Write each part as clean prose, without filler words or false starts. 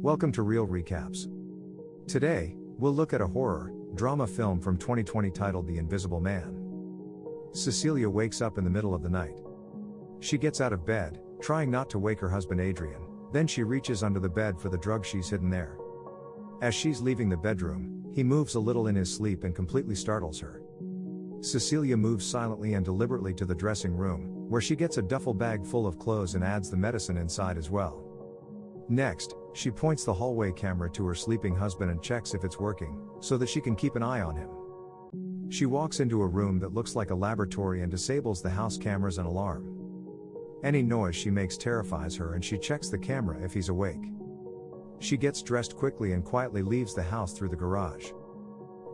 Welcome to Real Recaps. Today, we'll look at a horror, drama film from 2020 titled The Invisible Man. Cecilia wakes up in the middle of the night. She gets out of bed, trying not to wake her husband Adrian, then she reaches under the bed for the drug she's hidden there. As she's leaving the bedroom, he moves a little in his sleep and completely startles her. Cecilia moves silently and deliberately to the dressing room, where she gets a duffel bag full of clothes and adds the medicine inside as well. Next, she points the hallway camera to her sleeping husband and checks if it's working, so that she can keep an eye on him. She walks into a room that looks like a laboratory and disables the house cameras and alarm. Any noise she makes terrifies her and she checks the camera if he's awake. She gets dressed quickly and quietly leaves the house through the garage.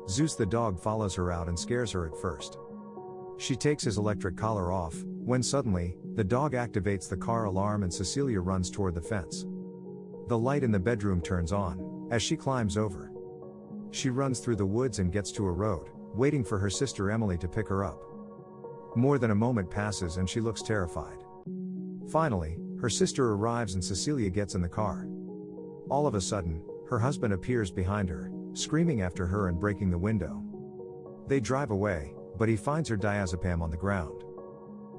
Zeus the dog follows her out and scares her at first. She takes his electric collar off, when suddenly, the dog activates the car alarm and Cecilia runs toward the fence. The light in the bedroom turns on, as she climbs over. She runs through the woods and gets to a road, waiting for her sister Emily to pick her up. More than a moment passes and she looks terrified. Finally, her sister arrives and Cecilia gets in the car. All of a sudden, her husband appears behind her, screaming after her and breaking the window. They drive away, but he finds her diazepam on the ground.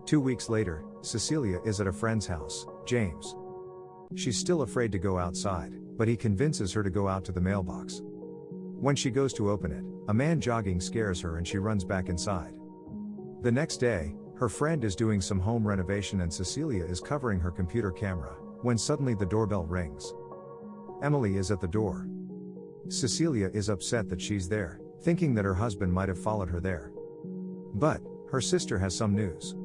2 weeks later, Cecilia is at a friend's house, James. She's still afraid to go outside, but he convinces her to go out to the mailbox. When she goes to open it, a man jogging scares her and she runs back inside. The next day, her friend is doing some home renovation and Cecilia is covering her computer camera, when suddenly the doorbell rings. Emily is at the door. Cecilia is upset that she's there, thinking that her husband might have followed her there. But, her sister has some news.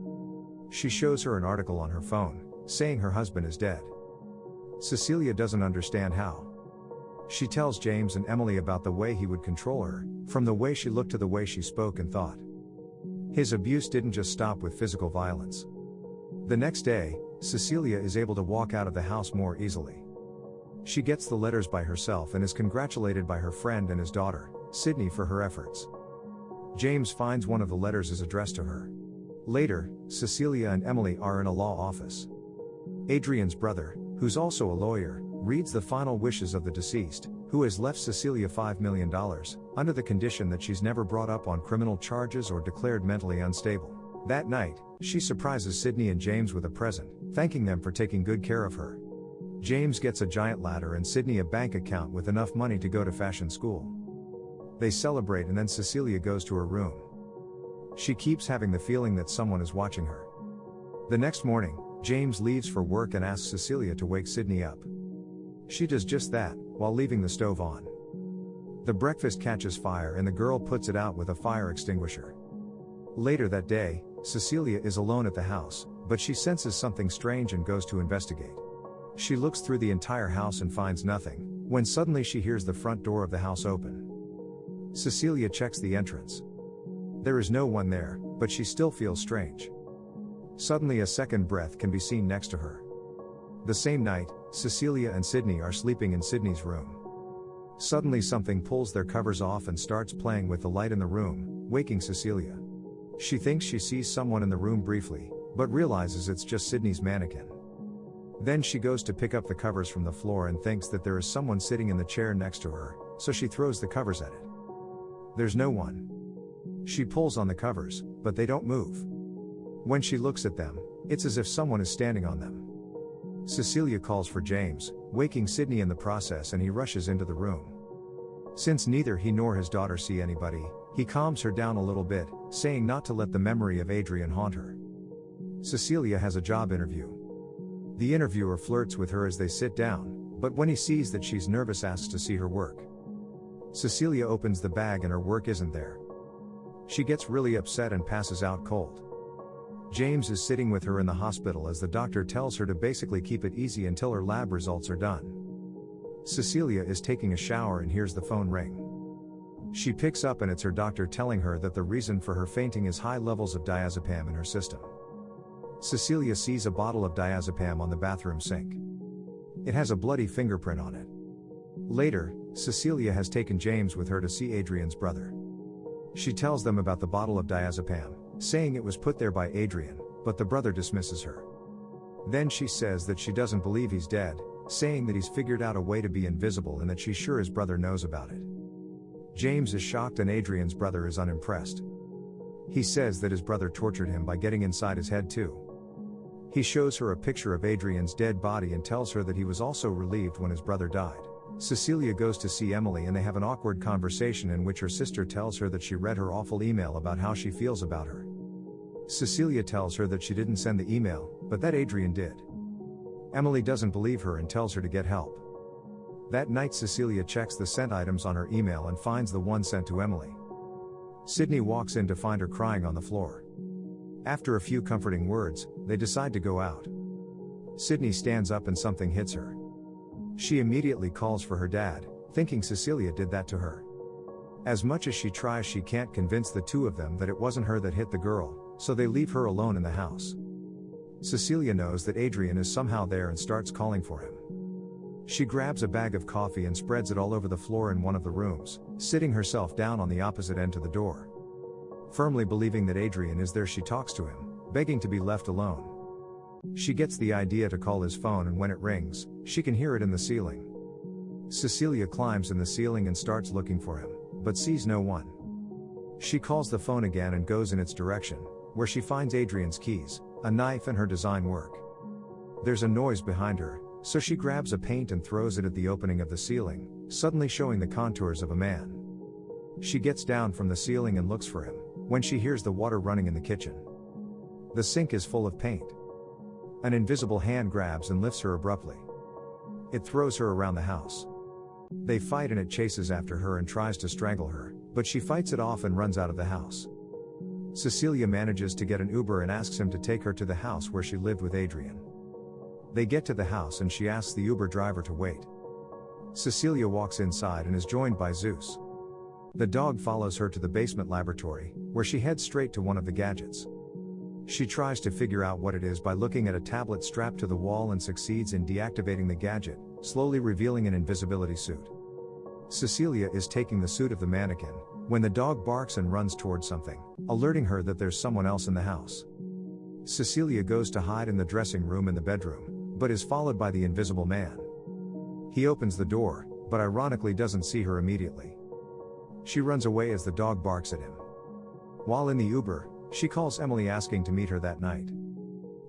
She shows her an article on her phone, saying her husband is dead. Cecilia doesn't understand how. She tells James and Emily about the way he would control her, from the way she looked to the way she spoke and thought. His abuse didn't just stop with physical violence. The next day, Cecilia is able to walk out of the house more easily. She gets the letters by herself and is congratulated by her friend and his daughter, Sydney, for her efforts. James finds one of the letters is addressed to her. Later, Cecilia and Emily are in a law office. Adrian's brother, who's also a lawyer, reads the final wishes of the deceased, who has left Cecilia $5 million, under the condition that she's never brought up on criminal charges or declared mentally unstable. That night, she surprises Sydney and James with a present, thanking them for taking good care of her. James gets a giant ladder and Sydney a bank account with enough money to go to fashion school. They celebrate and then Cecilia goes to her room. She keeps having the feeling that someone is watching her. The next morning, James leaves for work and asks Cecilia to wake Sydney up. She does just that, while leaving the stove on. The breakfast catches fire and the girl puts it out with a fire extinguisher. Later that day, Cecilia is alone at the house, but she senses something strange and goes to investigate. She looks through the entire house and finds nothing, when suddenly she hears the front door of the house open. Cecilia checks the entrance. There is no one there, but she still feels strange. Suddenly a second breath can be seen next to her. The same night, Cecilia and Sydney are sleeping in Sydney's room. Suddenly something pulls their covers off and starts playing with the light in the room, waking Cecilia. She thinks she sees someone in the room briefly, but realizes it's just Sydney's mannequin. Then she goes to pick up the covers from the floor and thinks that there is someone sitting in the chair next to her, so she throws the covers at it. There's no one. She pulls on the covers, but they don't move. When she looks at them, it's as if someone is standing on them. Cecilia calls for James, waking Sydney in the process, and he rushes into the room. Since neither he nor his daughter see anybody, he calms her down a little bit, saying not to let the memory of Adrian haunt her. Cecilia has a job interview. The interviewer flirts with her as they sit down, but when he sees that she's nervous asks to see her work. Cecilia opens the bag and her work isn't there. She gets really upset and passes out cold. James is sitting with her in the hospital as the doctor tells her to basically keep it easy until her lab results are done. Cecilia is taking a shower and hears the phone ring. She picks up and it's her doctor telling her that the reason for her fainting is high levels of diazepam in her system. Cecilia sees a bottle of diazepam on the bathroom sink. It has a bloody fingerprint on it. Later, Cecilia has taken James with her to see Adrian's brother. She tells them about the bottle of diazepam, saying it was put there by Adrian, but the brother dismisses her. Then she says that she doesn't believe he's dead, saying that he's figured out a way to be invisible and that she's sure his brother knows about it. James is shocked and Adrian's brother is unimpressed. He says that his brother tortured him by getting inside his head too. He shows her a picture of Adrian's dead body and tells her that he was also relieved when his brother died. Cecilia goes to see Emily and they have an awkward conversation in which her sister tells her that she read her awful email about how she feels about her. Cecilia tells her that she didn't send the email, but that Adrian did. Emily doesn't believe her and tells her to get help. That night Cecilia checks the sent items on her email and finds the one sent to Emily. Sydney walks in to find her crying on the floor. After a few comforting words, they decide to go out. Sydney stands up and something hits her. She immediately calls for her dad, thinking Cecilia did that to her. As much as she tries, she can't convince the two of them that it wasn't her that hit the girl, so they leave her alone in the house. Cecilia knows that Adrian is somehow there and starts calling for him. She grabs a bag of coffee and spreads it all over the floor in one of the rooms, sitting herself down on the opposite end to the door. Firmly believing that Adrian is there, she talks to him, begging to be left alone. She gets the idea to call his phone, and when it rings, she can hear it in the ceiling. Cecilia climbs in the ceiling and starts looking for him, but sees no one. She calls the phone again and goes in its direction, where she finds Adrian's keys, a knife and her design work. There's a noise behind her, so she grabs a paint and throws it at the opening of the ceiling, suddenly showing the contours of a man. She gets down from the ceiling and looks for him, when she hears the water running in the kitchen. The sink is full of paint. An invisible hand grabs and lifts her abruptly. It throws her around the house. They fight and it chases after her and tries to strangle her, but she fights it off and runs out of the house. Cecilia manages to get an Uber and asks him to take her to the house where she lived with Adrian. They get to the house and she asks the Uber driver to wait. Cecilia walks inside and is joined by Zeus. The dog follows her to the basement laboratory, where she heads straight to one of the gadgets. She tries to figure out what it is by looking at a tablet strapped to the wall and succeeds in deactivating the gadget, slowly revealing an invisibility suit. Cecilia is taking the suit of the mannequin, when the dog barks and runs towards something, alerting her that there's someone else in the house. Cecilia goes to hide in the dressing room in the bedroom, but is followed by the invisible man. He opens the door, but ironically doesn't see her immediately. She runs away as the dog barks at him. While in the Uber, she calls Emily asking to meet her that night.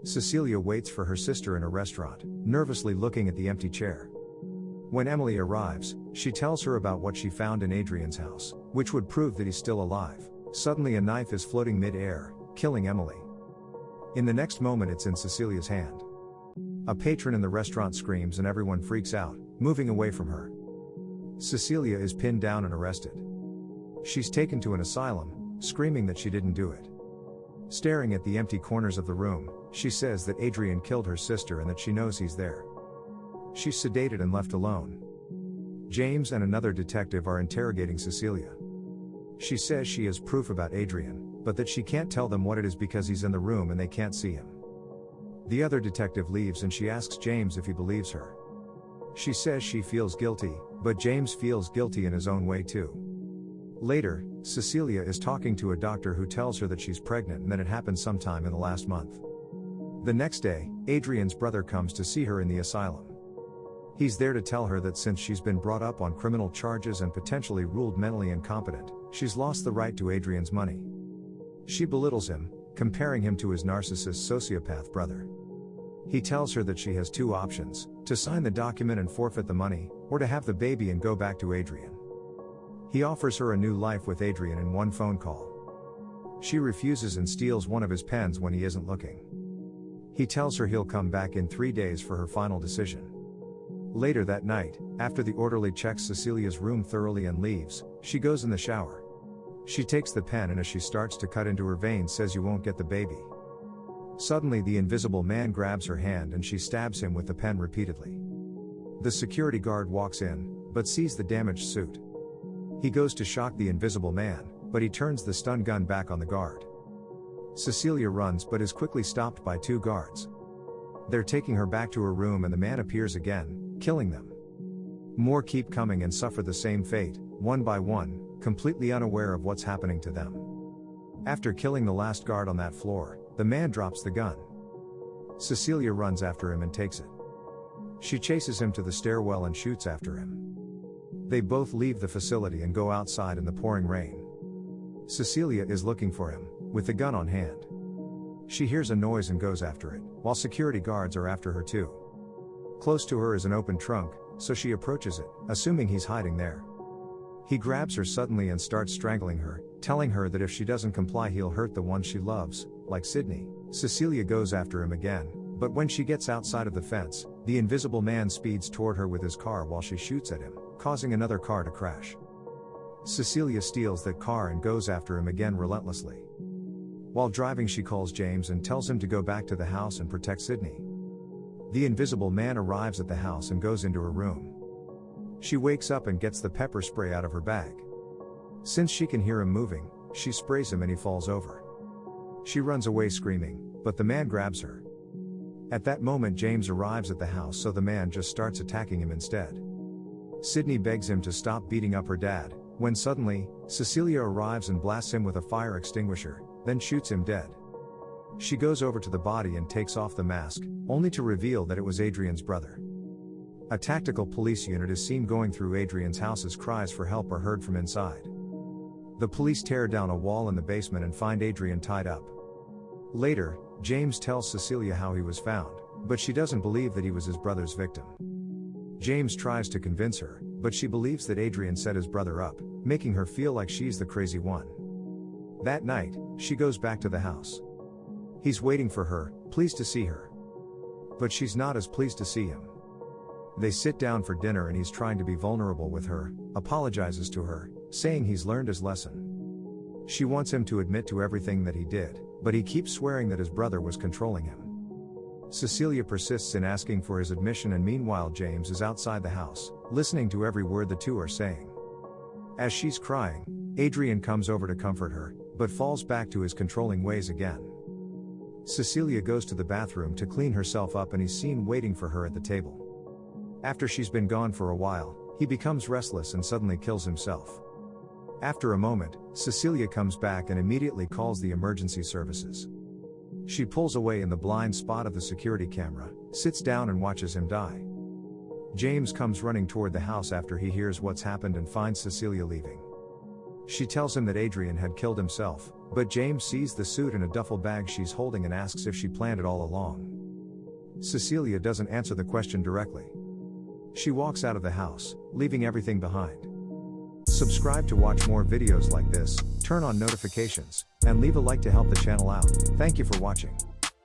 Cecilia waits for her sister in a restaurant, nervously looking at the empty chair. When Emily arrives, she tells her about what she found in Adrian's house, which would prove that he's still alive. Suddenly a knife is floating mid-air, killing Emily. In the next moment it's in Cecilia's hand. A patron in the restaurant screams and everyone freaks out, moving away from her. Cecilia is pinned down and arrested. She's taken to an asylum, screaming that she didn't do it. Staring at the empty corners of the room, she says that Adrian killed her sister and that she knows he's there. She's sedated and left alone. James and another detective are interrogating Cecilia. She says she has proof about Adrian, but that she can't tell them what it is because he's in the room and they can't see him. The other detective leaves and she asks James if he believes her. She says she feels guilty, but James feels guilty in his own way too. Later, Cecilia is talking to a doctor who tells her that she's pregnant and that it happened sometime in the last month. The next day, Adrian's brother comes to see her in the asylum. He's there to tell her that since she's been brought up on criminal charges and potentially ruled mentally incompetent, she's lost the right to Adrian's money. She belittles him, comparing him to his narcissist sociopath brother. He tells her that she has two options: to sign the document and forfeit the money, or to have the baby and go back to Adrian. He offers her a new life with Adrian in one phone call. She refuses and steals one of his pens when he isn't looking. He tells her he'll come back in 3 days for her final decision. Later that night, after the orderly checks Cecilia's room thoroughly and leaves, she goes in the shower. She takes the pen and as she starts to cut into her veins says, "You won't get the baby." Suddenly the invisible man grabs her hand and she stabs him with the pen repeatedly. The security guard walks in, but sees the damaged suit. He goes to shock the invisible man, but he turns the stun gun back on the guard. Cecilia runs but is quickly stopped by two guards. They're taking her back to her room and the man appears again, killing them. More keep coming and suffer the same fate, one by one, completely unaware of what's happening to them. After killing the last guard on that floor, the man drops the gun. Cecilia runs after him and takes it. She chases him to the stairwell and shoots after him. They both leave the facility and go outside in the pouring rain. Cecilia is looking for him, with the gun on hand. She hears a noise and goes after it, while security guards are after her too. Close to her is an open trunk, so she approaches it, assuming he's hiding there. He grabs her suddenly and starts strangling her, telling her that if she doesn't comply he'll hurt the one she loves, like Sydney. Cecilia goes after him again, but when she gets outside of the fence, the invisible man speeds toward her with his car while she shoots at him, causing another car to crash. Cecilia steals that car and goes after him again relentlessly. While driving she calls James and tells him to go back to the house and protect Sydney. The invisible man arrives at the house and goes into her room. She wakes up and gets the pepper spray out of her bag. Since she can hear him moving, she sprays him and he falls over. She runs away screaming, but the man grabs her. At that moment James arrives at the house, so the man just starts attacking him instead. Sydney begs him to stop beating up her dad, when suddenly, Cecilia arrives and blasts him with a fire extinguisher, then shoots him dead. She goes over to the body and takes off the mask, only to reveal that it was Adrian's brother. A tactical police unit is seen going through Adrian's house as cries for help are heard from inside. The police tear down a wall in the basement and find Adrian tied up. Later, James tells Cecilia how he was found, but she doesn't believe that he was his brother's victim. James tries to convince her, but she believes that Adrian set his brother up, making her feel like she's the crazy one. That night, she goes back to the house. He's waiting for her, pleased to see her. But she's not as pleased to see him. They sit down for dinner and he's trying to be vulnerable with her, apologizes to her, saying he's learned his lesson. She wants him to admit to everything that he did, but he keeps swearing that his brother was controlling him. Cecilia persists in asking for his admission, and meanwhile James is outside the house, listening to every word the two are saying. As she's crying, Adrian comes over to comfort her, but falls back to his controlling ways again. Cecilia goes to the bathroom to clean herself up and he's seen waiting for her at the table. After she's been gone for a while, he becomes restless and suddenly kills himself. After a moment, Cecilia comes back and immediately calls the emergency services. She pulls away in the blind spot of the security camera, sits down and watches him die. James comes running toward the house after he hears what's happened and finds Cecilia leaving. She tells him that Adrian had killed himself, but James sees the suit in a duffel bag she's holding and asks if she planned it all along. Cecilia doesn't answer the question directly. She walks out of the house, leaving everything behind. Subscribe to watch more videos like this, turn on notifications, and leave a like to help the channel out. Thank you for watching.